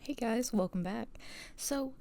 Hey guys, welcome back. So,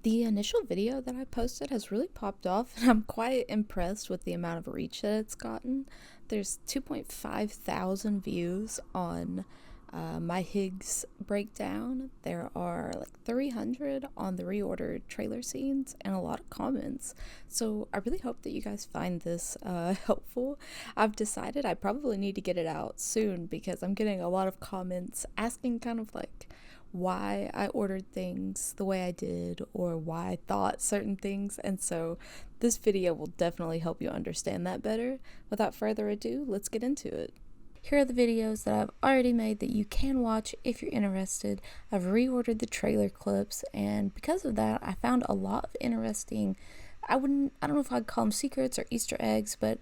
the initial video that I posted has really popped off, and I'm quite impressed with the amount of reach that it's gotten. There's 2.5 thousand views on my Higgs breakdown. There are like 300 on the reordered trailer scenes and a lot of comments. So I really hope that you guys find this helpful. I've decided I probably need to get it out soon because I'm getting a lot of comments asking kind of like why I ordered things the way I did or why I thought certain things, and so this video will definitely help you understand that better. Without further ado, let's get into it. Here are the videos that I've already made that you can watch if you're interested. I've reordered the trailer clips, and because of that I found a lot of interesting, I don't know if I'd call them secrets or Easter eggs, but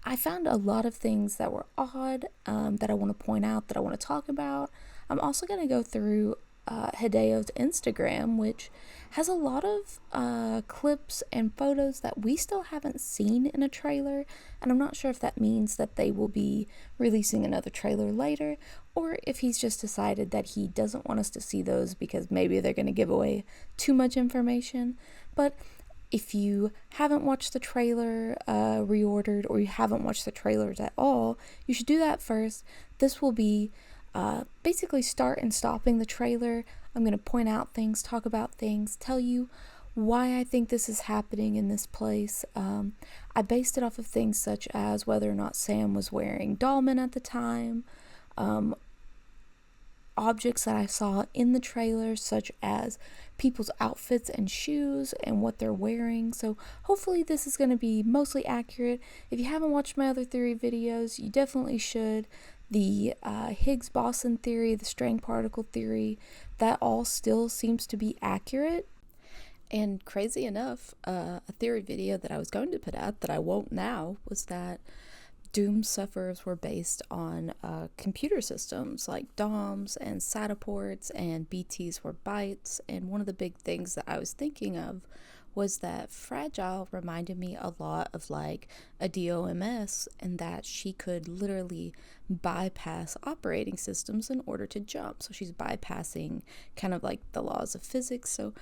I found a lot of things that were odd that I want to point out, that I want to talk about. I'm also going to go through Hideo's Instagram, which has a lot of clips and photos that we still haven't seen in a trailer, and I'm not sure if that means that they will be releasing another trailer later, or if he's just decided that he doesn't want us to see those because maybe they're going to give away too much information. But if you haven't watched the trailer reordered, or you haven't watched the trailers at all, you should do that first. This will be basically start and stopping the trailer. I'm going to point out things, talk about things, tell you why I think this is happening in this place. I based it off of things such as whether or not Sam was wearing Dollman at the time, objects that I saw in the trailer such as people's outfits and shoes and what they're wearing. So hopefully this is going to be mostly accurate. If you haven't watched my other theory videos, you definitely should. The Higgs boson theory, the string particle theory, that all still seems to be accurate. And crazy enough, a theory video that I was going to put out that I won't now was that Doom sufferers were based on computer systems like DOMs and SATA ports, and BTs were bytes. And one of the big things that I was thinking of was that Fragile reminded me a lot of like a DOMS, and that she could literally bypass operating systems in order to jump. So she's bypassing kind of like the laws of physics. So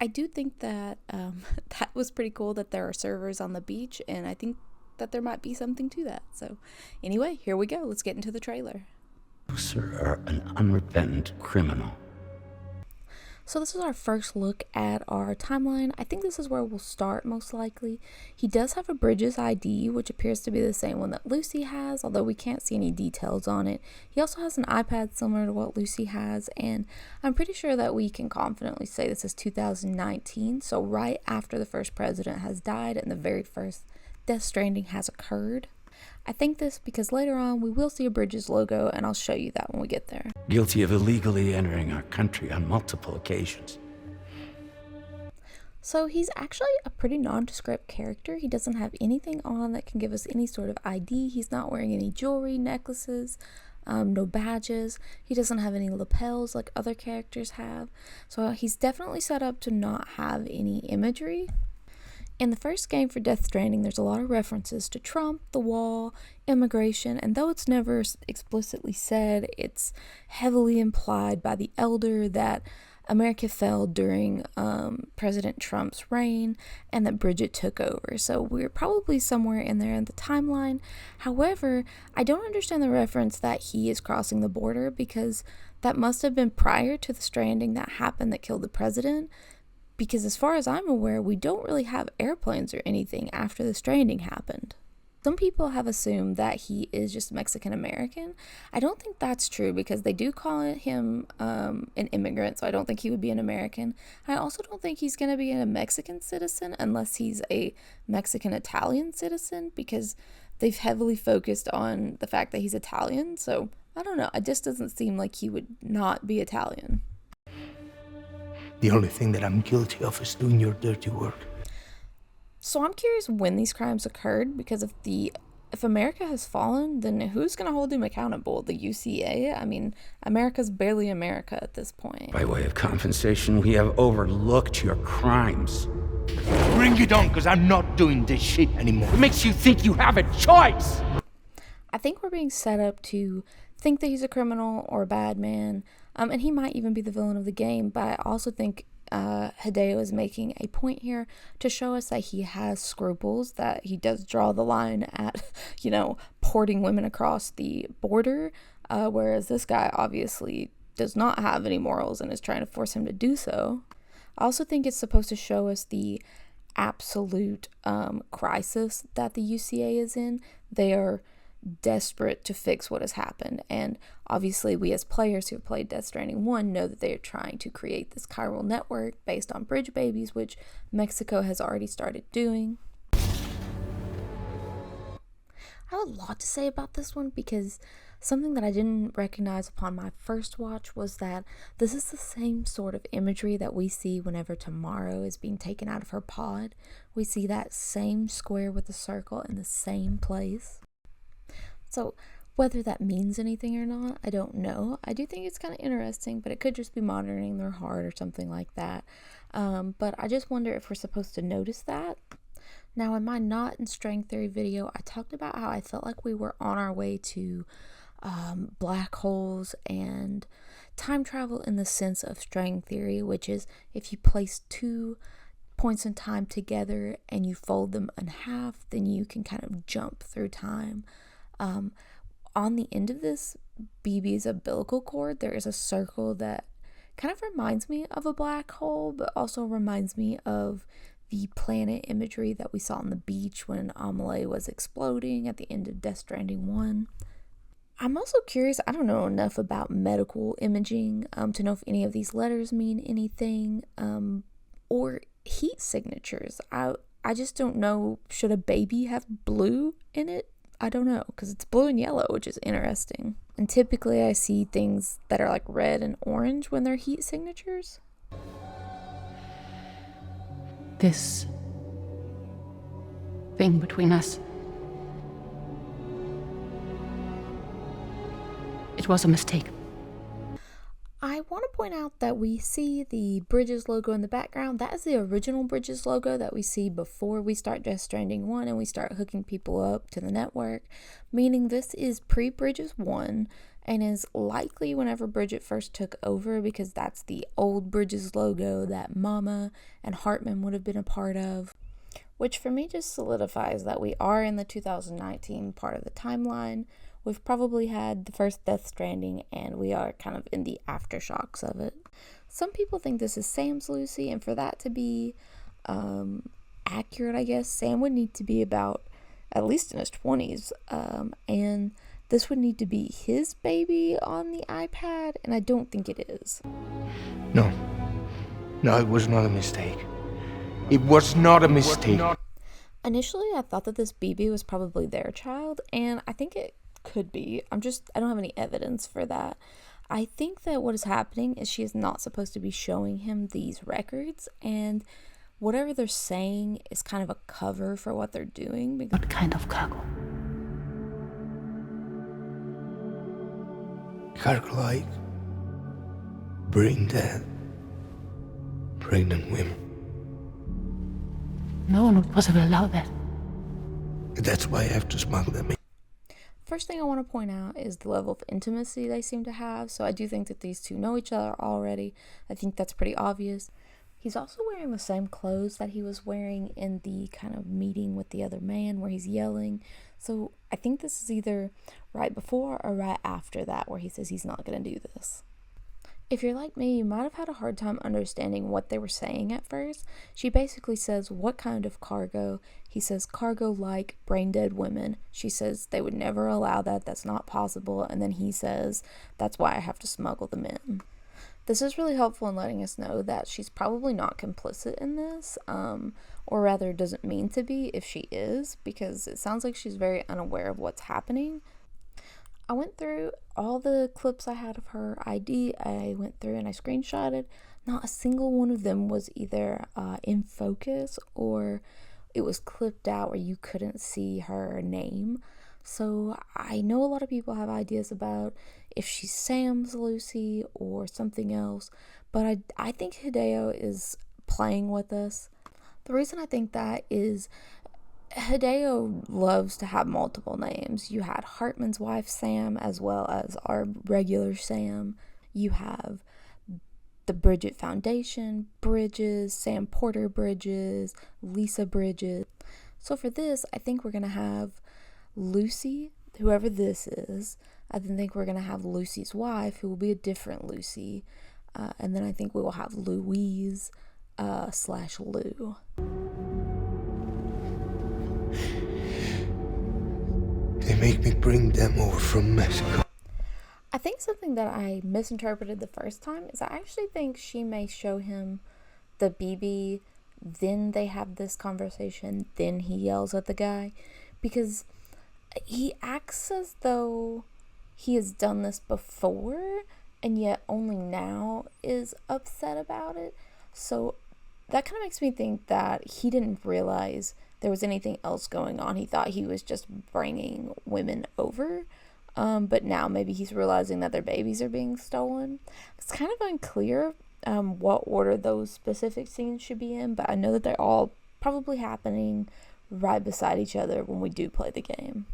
I do think that that was pretty cool that there are servers on the beach, and I think that there might be something to that. So anyway, here we go. Let's get into the trailer. You, sir, are an unrepentant criminal. So this is our first look at our timeline. I think this is where we'll start most likely. He does have a Bridget's ID, which appears to be the same one that Lucy has, although we can't see any details on it. He also has an iPad similar to what Lucy has, and I'm pretty sure that we can confidently say this is 2019, so right after the first president has died and the very first Death Stranding has occurred. I think this because later on we will see a Bridges logo, and I'll show you that when we get there. Guilty of illegally entering our country on multiple occasions. So he's actually a pretty nondescript character. He doesn't have anything on that can give us any sort of ID. He's not wearing any jewelry, necklaces, no badges. He doesn't have any lapels like other characters have. So he's definitely set up to not have any imagery. In the first game for Death Stranding, there's a lot of references to Trump, the wall, immigration, and though it's never explicitly said, it's heavily implied by the Elder that America fell during President Trump's reign and that Bridget took over. So we're probably somewhere in there in the timeline. However, I don't understand the reference that he is crossing the border, because that must have been prior to the stranding that happened that killed the president. Because as far as I'm aware, we don't really have airplanes or anything after the stranding happened. Some people have assumed that he is just Mexican-American. I don't think that's true, because they do call him an immigrant, so I don't think he would be an American. I also don't think he's going to be a Mexican citizen unless he's a Mexican-Italian citizen, because they've heavily focused on the fact that he's Italian. So I don't know. It just doesn't seem like he would not be Italian. The only thing that I'm guilty of is doing your dirty work. So I'm curious when these crimes occurred, because if America has fallen, then who's going to hold him accountable? The UCA? I mean, America's barely America at this point. By way of compensation, we have overlooked your crimes. Bring it on, because I'm not doing this shit anymore. What makes you think you have a choice? I think we're being set up to think that he's a criminal or a bad man. And he might even be the villain of the game, but I also think Hideo is making a point here to show us that he has scruples, that he does draw the line at, porting women across the border, whereas this guy obviously does not have any morals and is trying to force him to do so. I also think it's supposed to show us the absolute crisis that the UCA is in. They are desperate to fix what has happened, and obviously we as players who have played Death Stranding 1 know that they are trying to create this chiral network based on bridge babies, which Mexico has already started doing. I have a lot to say about this one, because something that I didn't recognize upon my first watch was that this is the same sort of imagery that we see whenever Tomorrow is being taken out of her pod. We see that same square with the circle in the same place. So whether that means anything or not, I don't know. I do think it's kind of interesting, but it could just be monitoring their heart or something like that. But I just wonder if we're supposed to notice that. Now, in my Not in String Theory video, I talked about how I felt like we were on our way to black holes and time travel in the sense of string theory, which is if you place two points in time together and you fold them in half, then you can kind of jump through time. On the end of this BB's umbilical cord, there is a circle that kind of reminds me of a black hole, but also reminds me of the planet imagery that we saw on the beach when Amelie was exploding at the end of Death Stranding 1. I'm also curious, I don't know enough about medical imaging to know if any of these letters mean anything, or heat signatures. I just don't know, should a baby have blue in it? I don't know, because it's blue and yellow, which is interesting. And typically I see things that are like red and orange when they're heat signatures. This thing between us, it was a mistake. I want to point out that we see the Bridges logo in the background. That is the original Bridges logo that we see before we start Death Stranding 1 and we start hooking people up to the network, meaning this is pre-Bridges 1 and is likely whenever Bridget first took over, because that's the old Bridges logo that Mama and Hartman would have been a part of, which for me just solidifies that we are in the 2019 part of the timeline. We've probably had the first Death Stranding, and we are kind of in the aftershocks of it. Some people think this is Sam's Lucy, and for that to be accurate, I guess, Sam would need to be about at least in his 20s, and this would need to be his baby on the iPad, and I don't think it is. No, it was not a mistake. It was not a mistake. Initially, I thought that this BB was probably their child, and I think it could be. I don't have any evidence for that. I think that what is happening is she is not supposed to be showing him these records, and whatever they're saying is kind of a cover for what they're doing. What kind of cargo? Cargo like brain dead, pregnant women. No one would possibly allow that. That's why I have to smuggle them in. First thing I want to point out is the level of intimacy they seem to have. So I do think that these two know each other already. I think that's pretty obvious. He's also wearing the same clothes that he was wearing in the kind of meeting with the other man where he's yelling. So I think this is either right before or right after that where he says he's not going to do this. If you're like me, you might have had a hard time understanding what they were saying at first. She basically says, what kind of cargo? He says, cargo like brain dead women. She says they would never allow that. That's not possible. And then he says, that's why I have to smuggle them in. This is really helpful in letting us know that she's probably not complicit in this, or rather doesn't mean to be if she is, because it sounds like she's very unaware of what's happening. I went through all the clips I had of her ID. I went through and I screenshotted. Not a single one of them was either in focus or it was clipped out where you couldn't see her name. So I know a lot of people have ideas about if she's Sam's Lucy or something else, but I think Hideo is playing with us. The reason I think that is Hideo loves to have multiple names. You had Hartman's wife Sam as well as our regular Sam. You have the Bridget Foundation, Bridges, Sam Porter Bridges, Lisa Bridges. So for this, I think we're going to have Lucy, whoever this is. I think we're going to have Lucy's wife, who will be a different Lucy. And then I think we will have Louise / Lou. They make me bring them over from Mexico. I think something that I misinterpreted the first time is I actually think she may show him the BB, then they have this conversation, then he yells at the guy, because he acts as though he has done this before and yet only now is upset about it. So that kind of makes me think that he didn't realize there was anything else going on. He thought he was just bringing women over, but now maybe he's realizing that their babies are being stolen. It's kind of unclear what order those specific scenes should be in, but I know that they're all probably happening right beside each other when we do play the game.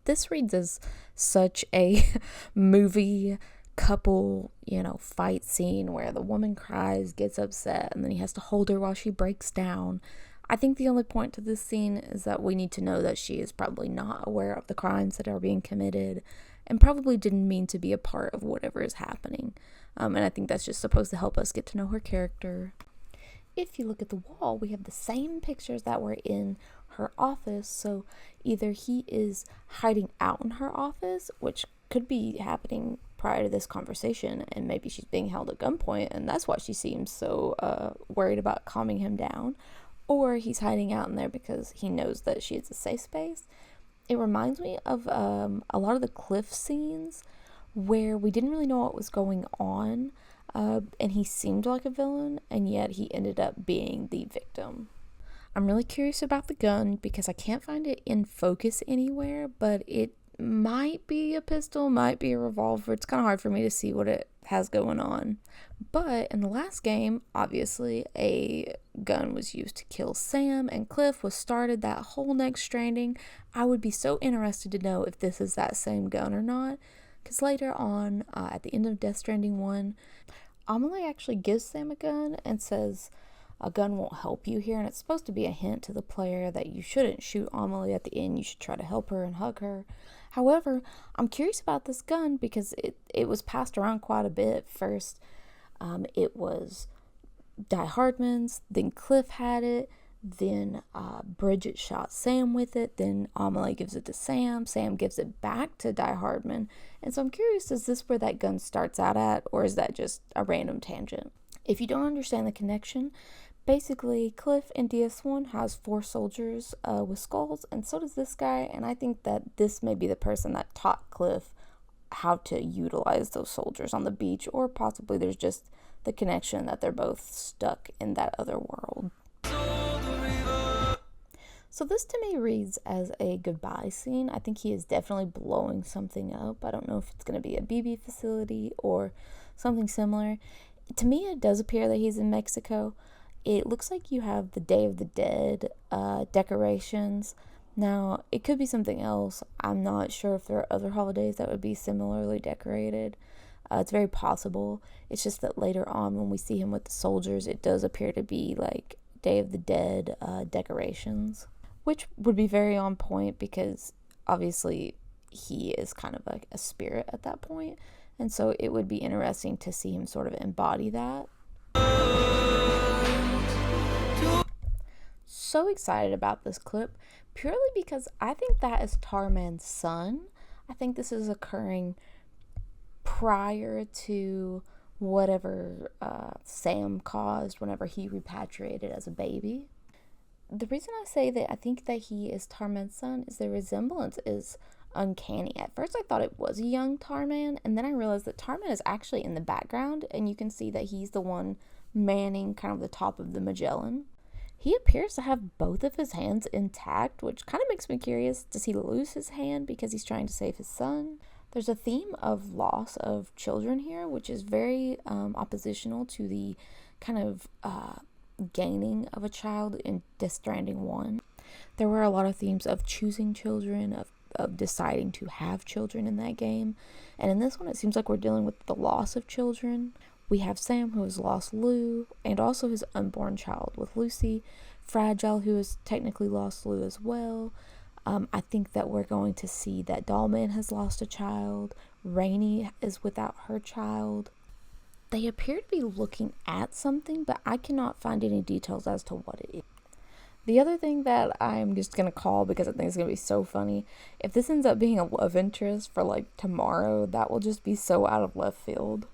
This reads as such a movie couple, fight scene where the woman cries, gets upset, and then he has to hold her while she breaks down. I think the only point to this scene is that we need to know that she is probably not aware of the crimes that are being committed and probably didn't mean to be a part of whatever is happening. And I think that's just supposed to help us get to know her character. If you look at the wall, we have the same pictures that were in her office, so either he is hiding out in her office, which could be happening prior to this conversation, and maybe she's being held at gunpoint, and that's why she seems so worried about calming him down, or he's hiding out in there because he knows that she is a safe space. It reminds me of a lot of the Cliff scenes where we didn't really know what was going on, and he seemed like a villain, and yet he ended up being the victim. I'm really curious about the gun because I can't find it in focus anywhere, but it might be a pistol, might be a revolver. It's kind of hard for me to see what it has going on. But in the last game, obviously, a gun was used to kill Sam, and Cliff was started that whole next Stranding. I would be so interested to know if this is that same gun or not, because later on, at the end of Death Stranding 1, Amelie actually gives Sam a gun and says, "A gun won't help you here," and it's supposed to be a hint to the player that you shouldn't shoot Amelie at the end. You should try to help her and hug her. However, I'm curious about this gun because it was passed around quite a bit. First, it was Die Hardman's, then Cliff had it, then Bridget shot Sam with it, then Amelie gives it to Sam gives it back to Die Hardman. And so I'm curious, is this where that gun starts out at, or is that just a random tangent? If you don't understand the connection, basically, Cliff in DS1 has 4 soldiers with skulls, and so does this guy, and I think that this may be the person that taught Cliff how to utilize those soldiers on the beach, or possibly there's just the connection that they're both stuck in that other world. So this to me reads as a goodbye scene. I think he is definitely blowing something up. I don't know if it's going to be a BB facility or something similar. To me, it does appear that he's in Mexico. It looks like you have the Day of the Dead decorations. Now, it could be something else. I'm not sure if there are other holidays that would be similarly decorated. It's very possible. It's just that later on when we see him with the soldiers, it does appear to be like Day of the Dead decorations, which would be very on point because obviously he is kind of like a spirit at that point. And so it would be interesting to see him sort of embody that. So excited about this clip, purely because I think that is Tarman's son. I think this is occurring prior to whatever Sam caused whenever he repatriated as a baby. The reason I say that I think that he is Tarman's son is the resemblance is uncanny. At first I thought it was a young Tarman, and then I realized that Tarman is actually in the background, and you can see that he's the one manning kind of the top of the Magellan. He appears to have both of his hands intact, which kind of makes me curious. Does he lose his hand because he's trying to save his son? There's a theme of loss of children here, which is very oppositional to the kind of gaining of a child in Death Stranding 1. There were a lot of themes of choosing children, of deciding to have children in that game. And in this one, it seems like we're dealing with the loss of children. We have Sam, who has lost Lou, and also his unborn child, with Lucy, Fragile, who has technically lost Lou as well. I think that we're going to see that Dollman has lost a child. Rainey is without her child. They appear to be looking at something, but I cannot find any details as to what it is. The other thing that I'm just going to call, because I think it's going to be so funny, if this ends up being a love interest for like tomorrow, that will just be so out of left field.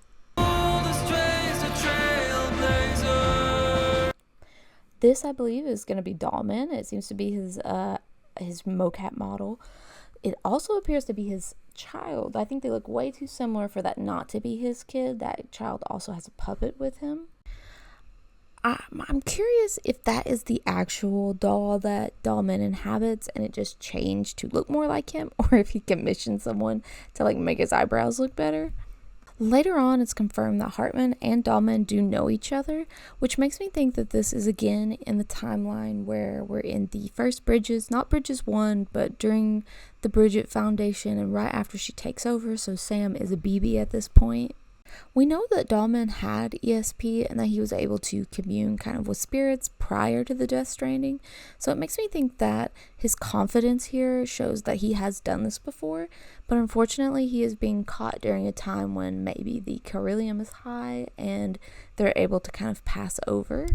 This, I believe, is going to be Dollman. It seems to be his mocap model. It also appears to be his child. I think they look way too similar for that not to be his kid. That child also has a puppet with him. I'm curious if that is the actual doll that Dollman inhabits and it just changed to look more like him, or if he commissioned someone to like make his eyebrows look better. Later on, it's confirmed that Hartman and Dollman do know each other, which makes me think that this is again in the timeline where we're in the first Bridges, not Bridges 1, but during the Bridget Foundation and right after she takes over, so Sam is a BB at this point. We know that Dollman had ESP and that he was able to commune kind of with spirits prior to the Death Stranding, so it makes me think that his confidence here shows that he has done this before, but unfortunately he is being caught during a time when maybe the Carilium is high and they're able to kind of pass over.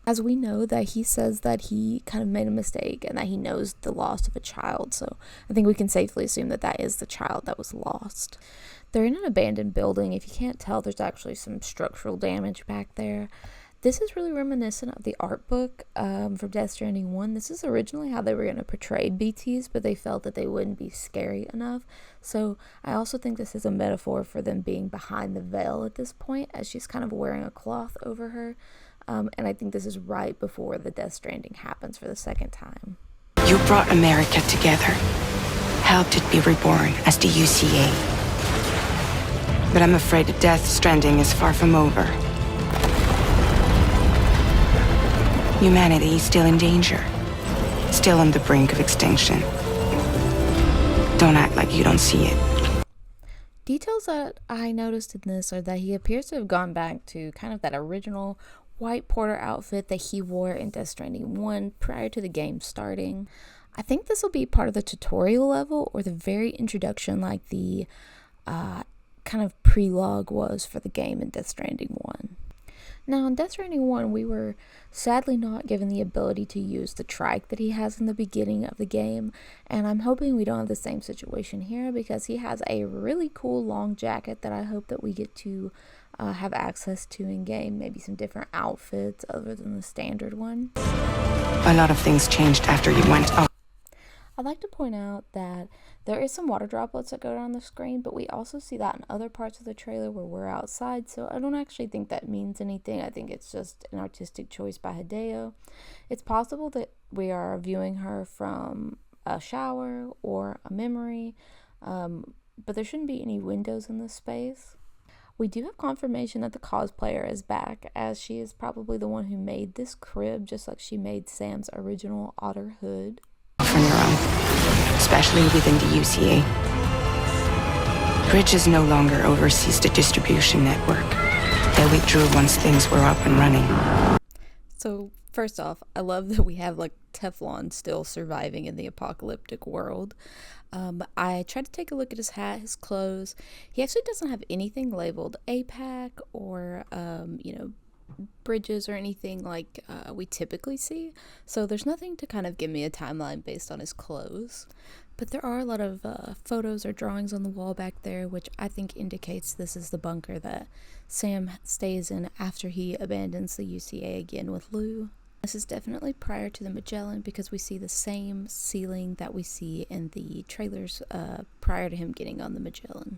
As we know that he says that he kind of made a mistake and that he knows the loss of a child, so I think we can safely assume that that is the child that was lost. They're in an abandoned building. If you can't tell, there's actually some structural damage back there. This is really reminiscent of the art book from Death Stranding 1. This is originally how they were going to portray BTs, but they felt that they wouldn't be scary enough. So I also think this is a metaphor for them being behind the veil at this point, as she's kind of wearing a cloth over her. And I think this is right before the Death Stranding happens for the second time. You brought America together, helped it be reborn as the UCA. But I'm afraid the Death Stranding is far from over. Humanity is still in danger, still on the brink of extinction. Don't act like you don't see it. Details that I noticed in this are that he appears to have gone back to kind of that original white porter outfit that he wore in Death Stranding 1 prior to the game starting. I think this will be part of the tutorial level or the very introduction, like the kind of prelogue was for the game in Death Stranding 1. Now, in Death Stranding 1, we were sadly not given the ability to use the trike that he has in the beginning of the game, and I'm hoping we don't have the same situation here because he has a really cool long jacket that I hope that we get to have access to in game, maybe some different outfits other than the standard one. A lot of things changed after you went out. I'd like to point out that there is some water droplets that go down the screen, but we also see that in other parts of the trailer where we're outside, so I don't actually think that means anything. I think it's just an artistic choice by Hideo. It's possible that we are viewing her from a shower or a memory, but there shouldn't be any windows in this space. We do have confirmation that the cosplayer is back, as she is probably the one who made this crib, just like she made Sam's original otter hood. On your own, especially within the UCA. Bridges no longer oversees the distribution network. They withdrew once things were up and running. So, first off, I love that we have like Teflon still surviving in the apocalyptic world. I tried to take a look at his hat, his clothes. He actually doesn't have anything labeled APAC or, Bridges or anything like we typically see, so there's nothing to kind of give me a timeline based on his clothes, but there are a lot of photos or drawings on the wall back there, which I think indicates this is the bunker that Sam stays in after he abandons the UCA again with Lou. This is definitely prior to the Magellan because we see the same ceiling that we see in the trailers prior to him getting on the Magellan.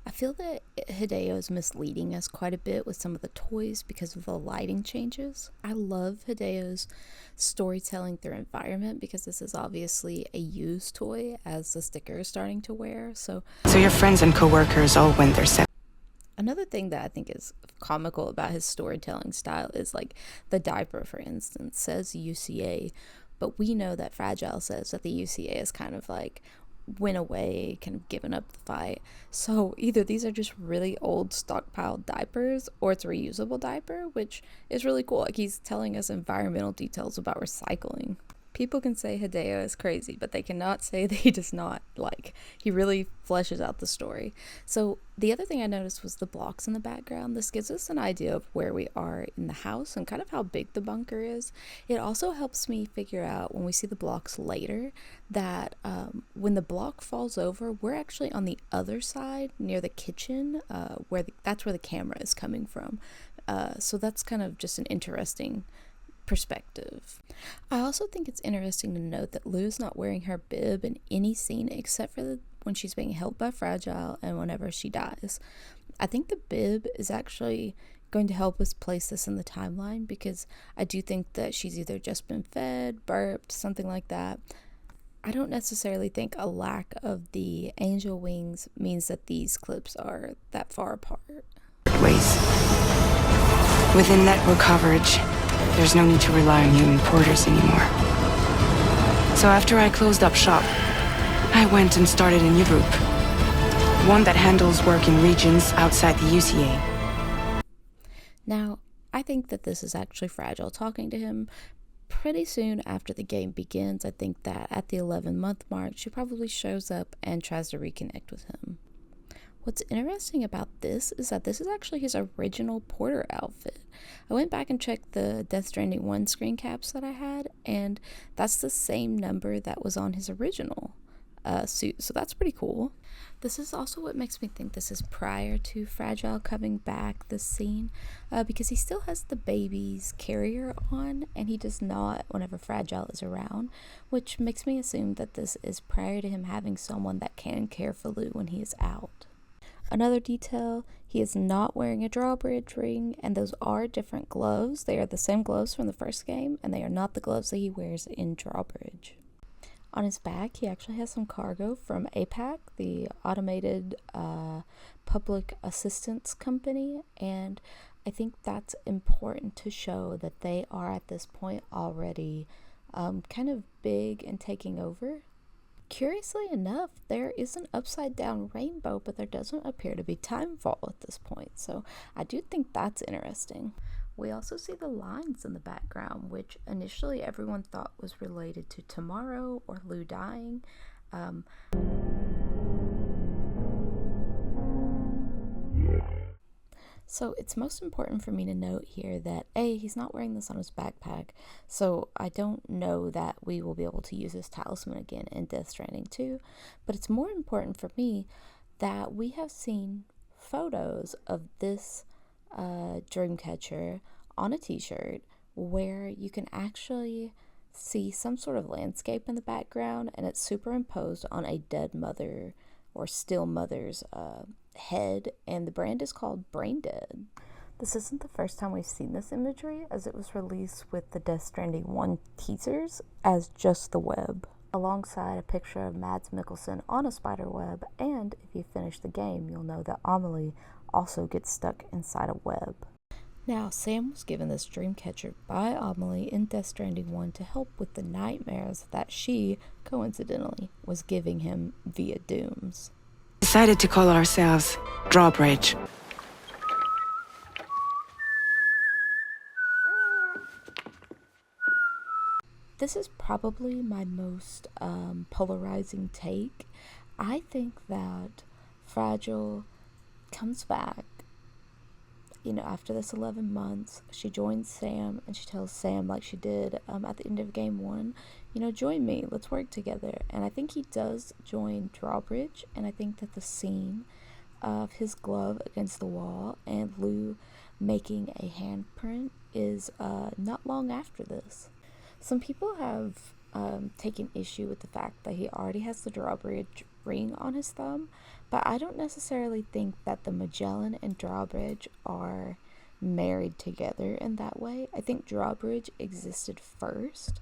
I feel that Hideo is misleading us quite a bit with some of the toys because of the lighting changes. I love Hideo's storytelling through environment because this is obviously a used toy as the sticker is starting to wear. So your friends and co-workers all went their separate. Another thing that I think is comical about his storytelling style is like the diaper, for instance, says UCA, but we know that Fragile says that the UCA is kind of like went away, kind of given up the fight. So either these are just really old stockpiled diapers, or it's a reusable diaper, which is really cool. Like, he's telling us environmental details about recycling. People can say Hideo is crazy, but they cannot say that he does not. Like, he really fleshes out the story. So the other thing I noticed was the blocks in the background. This gives us an idea of where we are in the house and kind of how big the bunker is. It also helps me figure out, when we see the blocks later, that when the block falls over, we're actually on the other side near the kitchen, that's where the camera is coming from. So that's kind of just an interesting perspective. I also think it's interesting to note that Lou is not wearing her bib in any scene except for when she's being held by Fragile and whenever she dies. I think the bib is actually going to help us place this in the timeline, because I do think that she's either just been fed, burped, something like that. I don't necessarily think a lack of the angel wings means that these clips are that far apart. Ways. Within network coverage, there's no need to rely on human porters anymore. So after I closed up shop, I went and started a new group. One that handles work in regions outside the UCA. Now, I think that this is actually Fragile talking to him. Pretty soon after the game begins, I think that at the 11-month mark, she probably shows up and tries to reconnect with him. What's interesting about this is that this is actually his original Porter outfit. I went back and checked the Death Stranding 1 screen caps that I had, and that's the same number that was on his original suit, so that's pretty cool. This is also what makes me think this is prior to Fragile coming back this scene, because he still has the baby's carrier on, and he does not whenever Fragile is around, which makes me assume that this is prior to him having someone that can care for Lou when he is out. Another detail, he is not wearing a drawbridge ring, and those are different gloves. They are the same gloves from the first game, and they are not the gloves that he wears in drawbridge. On his back, he actually has some cargo from APAC, the automated public assistance company, and I think that's important to show that they are at this point already kind of big and taking over. Curiously enough, there is an upside down rainbow, but there doesn't appear to be timefall at this point, so I do think that's interesting. We also see the lines in the background, which initially everyone thought was related to tomorrow or Lou dying. So it's most important for me to note here that A, he's not wearing this on his backpack, so I don't know that we will be able to use his talisman again in Death Stranding 2, but it's more important for me that we have seen photos of this Dreamcatcher on a t-shirt where you can actually see some sort of landscape in the background, and it's superimposed on a dead mother or Stillmother's head, and the brand is called Brain Dead. This isn't the first time we've seen this imagery, as it was released with the Death Stranding 1 teasers as just the web, alongside a picture of Mads Mikkelsen on a spider web, and if you finish the game, you'll know that Amelie also gets stuck inside a web. Now, Sam was given this Dreamcatcher by Amelie in Death Stranding 1 to help with the nightmares that she, coincidentally, was giving him via dooms. Decided to call ourselves Drawbridge. This is probably my most polarizing take. I think that Fragile comes back, after this 11 months. She joins Sam, and she tells Sam, like she did at the end of game 1, join me, let's work together. And I think he does join Drawbridge, and I think that the scene of his glove against the wall and Lou making a handprint is not long after this. Some people have taken issue with the fact that he already has the Drawbridge ring on his thumb, but I don't necessarily think that the Magellan and Drawbridge are married together in that way. I think Drawbridge existed first,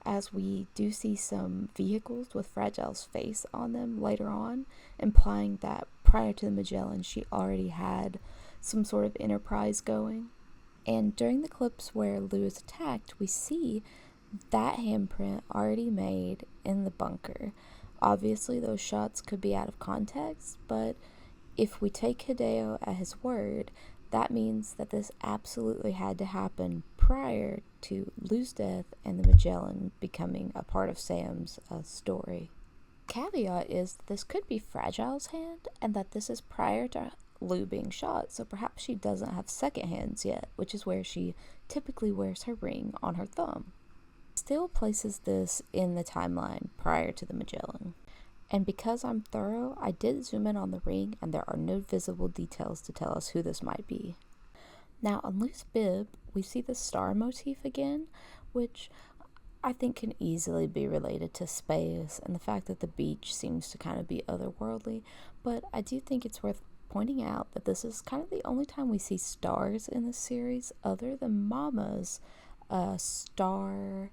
as we do see some vehicles with Fragile's face on them later on, implying that prior to the Magellan, she already had some sort of enterprise going. And during the clips where Lou is attacked, we see that handprint already made in the bunker. Obviously, those shots could be out of context, but if we take Hideo at his word, that means that this absolutely had to happen prior to Lou's death and the Magellan becoming a part of Sam's story. Caveat is that this could be Fragile's hand, and that this is prior to Lou being shot, so perhaps she doesn't have second hands yet, which is where she typically wears her ring on her thumb. Still places this in the timeline prior to the Magellan. And because I'm thorough, I did zoom in on the ring, and there are no visible details to tell us who this might be. Now, on Lou's bib, we see the star motif again, which I think can easily be related to space and the fact that the beach seems to kind of be otherworldly, but I do think it's worth pointing out that this is kind of the only time we see stars in the series other than Mama's star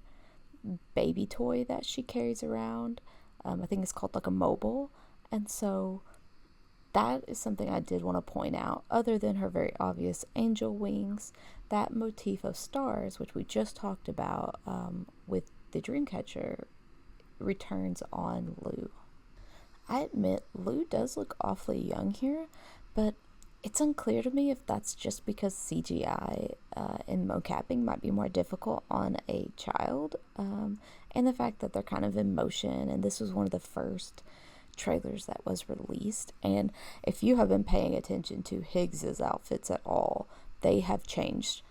baby toy that she carries around. I think it's called like a mobile, and so that is something I did want to point out. Other than her very obvious angel wings, that motif of stars, which we just talked about with the Dreamcatcher, returns on Lou. I admit Lou does look awfully young here, but it's unclear to me if that's just because CGI and mocapping might be more difficult on a child, and the fact that they're kind of in motion, and this was one of the first trailers that was released. And if you have been paying attention to Higgs's outfits at all, they have changed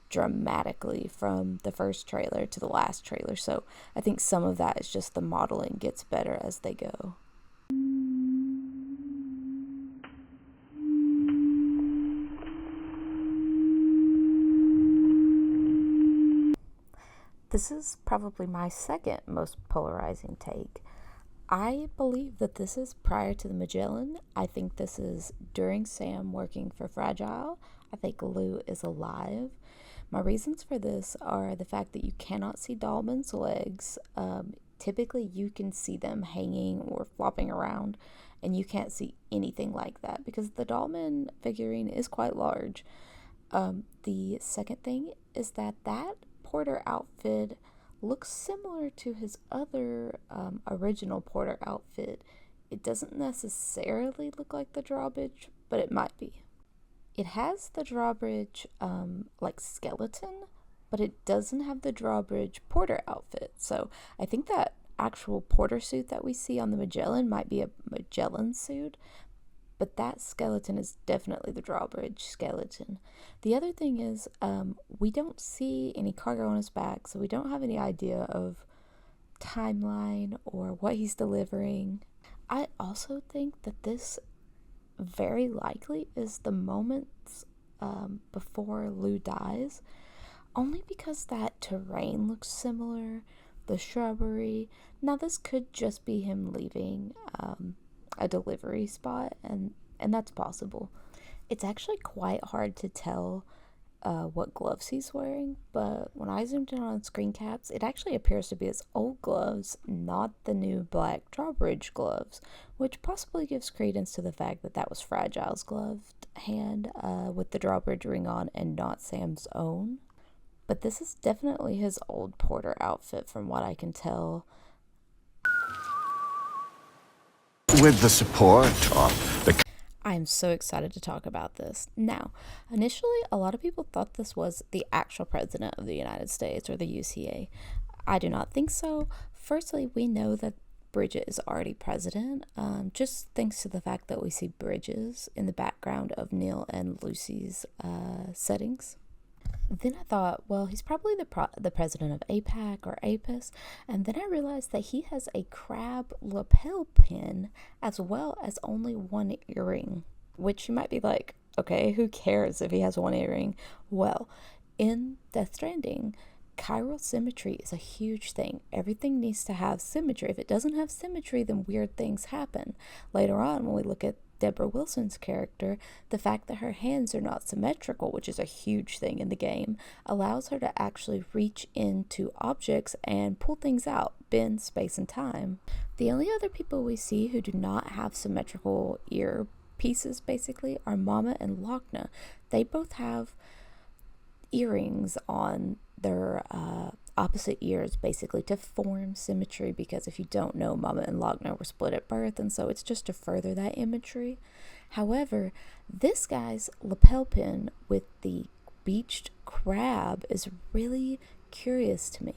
dramatically from the first trailer to the last trailer, so I think some of that is just the modeling gets better as they go. This is probably my second most polarizing take. I believe that this is prior to the Magellan. I think this is during Sam working for Fragile. I think Lou is alive. My reasons for this are the fact that you cannot see Dollman's legs. Typically you can see them hanging or flopping around, and you can't see anything like that because the Dollman figurine is quite large. The second thing is that Porter outfit looks similar to his other original Porter outfit. It doesn't necessarily look like the drawbridge, but it might be. It has the drawbridge like skeleton, but it doesn't have the drawbridge Porter outfit. So I think that actual Porter suit that we see on the Magellan might be a Magellan suit, but that skeleton is definitely the drawbridge skeleton. The other thing is we don't see any cargo on his back, so we don't have any idea of timeline or what he's delivering. I also think that this very likely is the moments before Lou dies, only because that terrain looks similar, the shrubbery. Now this could just be him leaving a delivery spot, and that's possible. It's actually quite hard to tell what gloves he's wearing, but when I zoomed in on screen caps, it actually appears to be his old gloves, not the new black drawbridge gloves, which possibly gives credence to the fact that that was Fragile's gloved hand with the drawbridge ring on and not Sam's own. But this is definitely his old Porter outfit from what I can tell. With the support of the... I am so excited to talk about this. Now, initially, a lot of people thought this was the actual president of the United States, or the UCA. I do not think so. Firstly, we know that Bridget is already president, just thanks to the fact that we see bridges in the background of Neil and Lucy's settings. Then I thought, well, he's probably the president of APAC or APAS, and then I realized that he has a crab lapel pin as well as only one earring, which you might be like, okay, who cares if he has one earring? Well, in Death Stranding, chiral symmetry is a huge thing. Everything needs to have symmetry. If it doesn't have symmetry, then weird things happen. Later on, when we look at Deborah Wilson's character, the fact that her hands are not symmetrical, which is a huge thing in the game, allows her to actually reach into objects and pull things out, bend space and time. The only other people we see who do not have symmetrical ear pieces, basically, are Mama and Lochna. They both have earrings on their opposite ears basically to form symmetry, because if you don't know, Mama and Lochner were split at birth, and so it's just to further that imagery. However, this guy's lapel pin with the beached crab is really curious to me.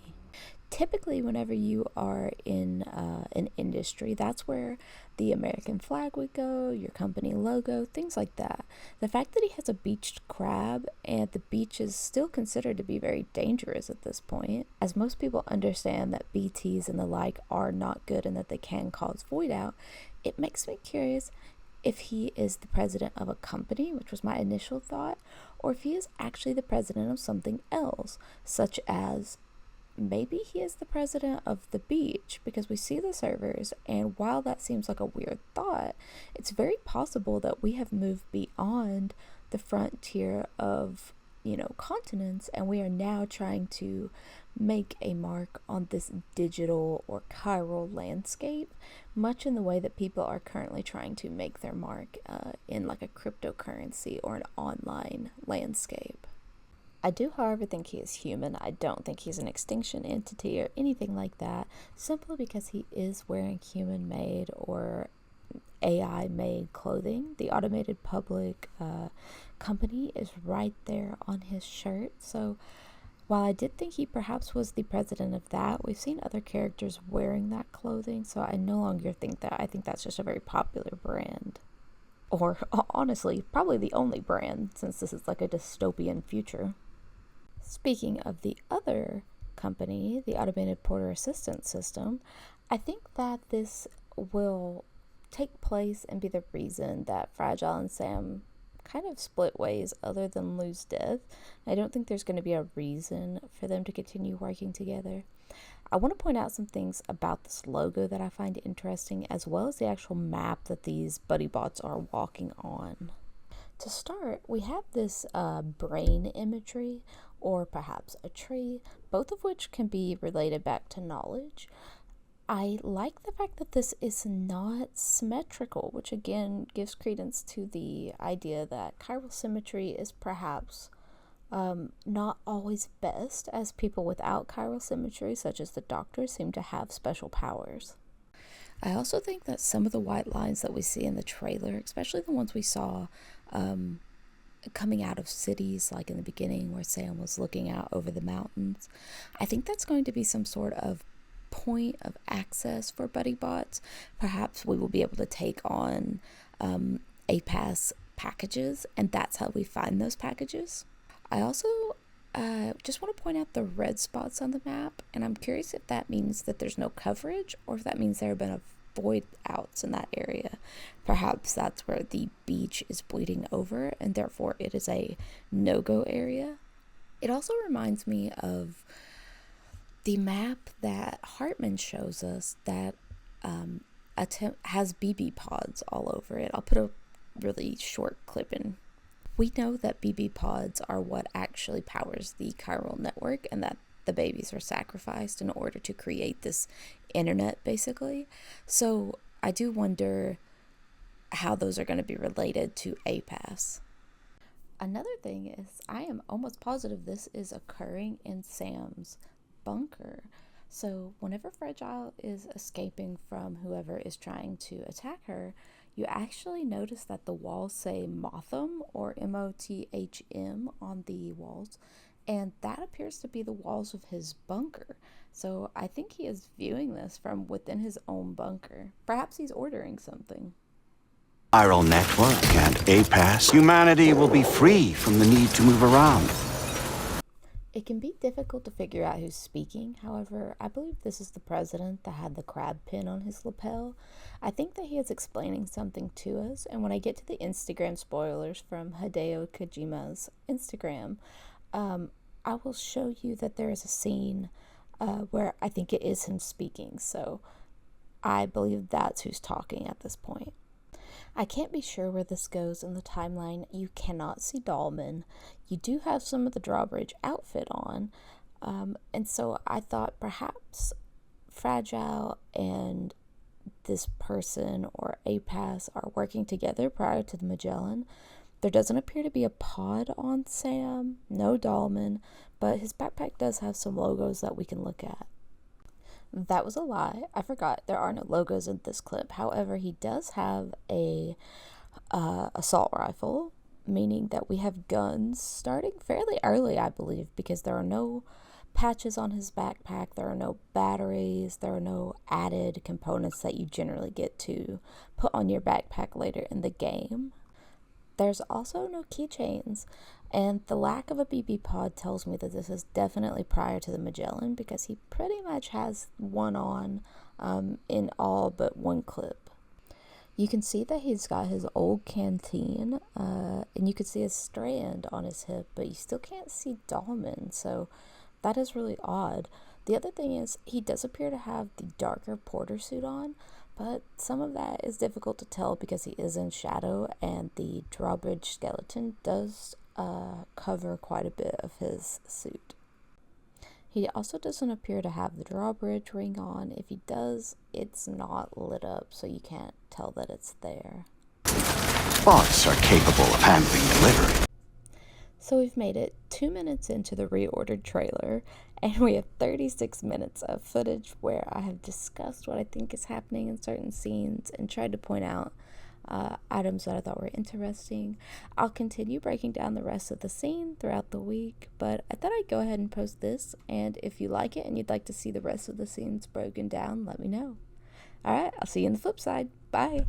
Typically, whenever you are in an industry, that's where the American flag would go, your company logo, things like that. The fact that he has a beached crab, and the beach is still considered to be very dangerous at this point, as most people understand that BTs and the like are not good and that they can cause void out, it makes me curious if he is the president of a company, which was my initial thought, or if he is actually the president of something else, such as maybe he is the president of the beach, because we see the servers, and while that seems like a weird thought, it's very possible that we have moved beyond the frontier of, continents, and we are now trying to make a mark on this digital or chiral landscape, much in the way that people are currently trying to make their mark in like a cryptocurrency or an online landscape. I do, however, think he is human. I don't think he's an extinction entity or anything like that, simply because he is wearing human-made or AI-made clothing. The Automated Public company is right there on his shirt. So while I did think he perhaps was the president of that, we've seen other characters wearing that clothing, so I no longer think that. I think that's just a very popular brand. Or honestly, probably the only brand, since this is like a dystopian future. Speaking of the other company, the Automated Porter Assistance System, I think that this will take place and be the reason that Fragile and Sam kind of split ways, other than lose Death. I don't think there's going to be a reason for them to continue working together. I want to point out some things about this logo that I find interesting, as well as the actual map that these buddy bots are walking on. To start, we have this brain imagery, or perhaps a tree, both of which can be related back to knowledge. I like the fact that this is not symmetrical, which again gives credence to the idea that chiral symmetry is perhaps not always best, as people without chiral symmetry, such as the Doctor, seem to have special powers. I also think that some of the white lines that we see in the trailer, especially the ones we saw coming out of cities, like in the beginning where Sam was looking out over the mountains, I think that's going to be some sort of point of access for buddy bots. Perhaps we will be able to take on APAS packages, and that's how we find those packages. I also just want to point out the red spots on the map, and I'm curious if that means that there's no coverage, or if that means there have been void outs in that area. Perhaps that's where the beach is bleeding over, and therefore it is a no-go area. It also reminds me of the map that Hartman shows us that has BB pods all over it. I'll put a really short clip in. We know that BB pods are what actually powers the chiral network, and that the babies are sacrificed in order to create this internet, basically. So I do wonder how those are going to be related to APAS. Another thing is, I am almost positive this is occurring in Sam's bunker. So whenever Fragile is escaping from whoever is trying to attack her, you actually notice that the walls say Motham, or MOTHM, on the walls, and that appears to be the walls of his bunker. So I think he is viewing this from within his own bunker. Perhaps he's ordering something. Chiral network and APAS, humanity will be free from the need to move around. It can be difficult to figure out who's speaking. However, I believe this is the president that had the crab pin on his lapel. I think that he is explaining something to us, and when I get to the Instagram spoilers from Hideo Kojima's Instagram, I will show you that there is a scene where I think it is him speaking, so I believe that's who's talking at this point. I can't be sure where this goes in the timeline. You cannot see Dollman. You do have some of the drawbridge outfit on, and so I thought perhaps Fragile and this person or APAS are working together prior to the Magellan. There doesn't appear to be a pod on Sam, no Dollman, but his backpack does have some logos that we can look at. That was a lie. I forgot. There are no logos in this clip. However, he does have a assault rifle, meaning that we have guns starting fairly early, I believe, because there are no patches on his backpack, there are no batteries, there are no added components that you generally get to put on your backpack later in the game. There's also no keychains, and the lack of a BB pod tells me that this is definitely prior to the Magellan, because he pretty much has one on in all but one clip. You can see that he's got his old canteen, and you can see a strand on his hip, but you still can't see Dollman, so that is really odd. The other thing is, he does appear to have the darker porter suit on, but some of that is difficult to tell because he is in shadow, and the drawbridge skeleton does cover quite a bit of his suit. He also doesn't appear to have the drawbridge ring on. If he does, it's not lit up, so you can't tell that it's there. Bots are capable of handling delivery. So we've made it 2 minutes into the reordered trailer, and we have 36 minutes of footage where I have discussed what I think is happening in certain scenes and tried to point out items that I thought were interesting. I'll continue breaking down the rest of the scene throughout the week, but I thought I'd go ahead and post this, and if you like it and you'd like to see the rest of the scenes broken down, let me know. Alright, I'll see you on the flip side. Bye!